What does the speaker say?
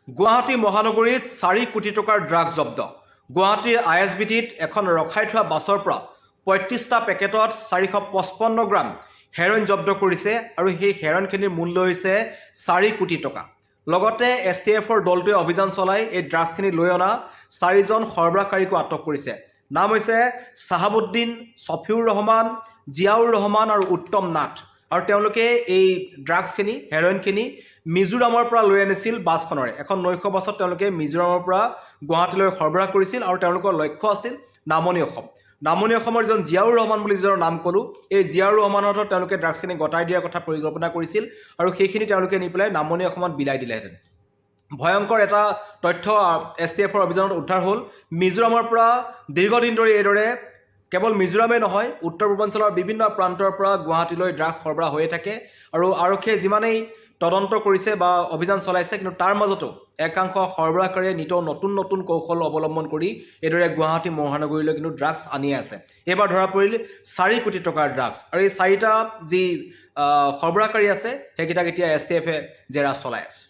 গুৱাহাটী মহানগৰীত 4 কোটি টকাৰ ড্ৰাগছ জব্দ। গুৱাহাটীৰ ISBTত এখন ৰখাই থোৱা বাছৰ পৰা 35টা পেকেটত 455 গ্ৰাম হেৰইন জব্দ কৰিছে আৰু সেই হেৰইনখিনিৰ মূল্য হৈছে 4 কোটি টকা। লগতে STFৰ দলটোৱে অভিযান চলাই এই ড্ৰাগছখিনি লৈ অনা 4জন সৰবৰাহকাৰীকো আটক কৰিছে। নাম হৈছে চাহাবুদ্দিন, ছফিউৰ ৰহমান, জিয়াউৰ ৰহমান আৰু উত্তম নাথ। আৰু তেওঁলোকে এই ড্ৰাগছখিনি হেৰইনখিনি মিজোৰামৰ পৰা লৈ আনিছিল বাছখনৰে। এখন নৈশ বাছত তেওঁলোকে মিজোৰামৰ পৰা গুৱাহাটীলৈ সৰবৰাহ কৰিছিল আৰু তেওঁলোকৰ লক্ষ্য আছিল নামনি অসম। নামনি অসমৰ এজন জিয়াউৰ ৰহমান বুলি যিজনৰ নাম ক'লোঁ, এই জিয়াউৰ ৰহমানৰ হাতত তেওঁলোকে ড্ৰাগছখিনি গতাই দিয়াৰ কথা পৰিকল্পনা কৰিছিল আৰু সেইখিনি তেওঁলোকে নি পেলাই নামনি অসমত বিলাই দিলেহেঁতেন। ভয়ংকৰ এটা তথ্য STFৰ অভিযানত উদ্ধাৰ হ'ল। মিজোৰামৰ পৰা দীৰ্ঘদিন ধৰি এইদৰে কেৱল মিজোৰামেই নহয়, উত্তৰ পূৰ্বাঞ্চলৰ বিভিন্ন প্ৰান্তৰ পৰা গুৱাহাটীলৈ ড্ৰাগছ সৰবৰাহ হৈয়ে থাকে আৰু আৰক্ষীয়ে যিমানেই তদন্ত কৰিছে বা অভিযান চলাইছে, কিন্তু তাৰ মাজতো একাংশ সৰবৰাহকাৰীয়ে নিতৌ নতুন নতুন কৌশল অৱলম্বন কৰি এইদৰে গুৱাহাটী মহানগৰীলৈ কিন্তু ড্ৰাগছ আনিয়ে আছে। এইবাৰ ধৰা পৰিল 4 কোটি টকাৰ ড্ৰাগছ আৰু এই 4টা যি সৰবৰাহকাৰী আছে সেইকেইটাক এতিয়া STFে জেৰা চলাই আছে।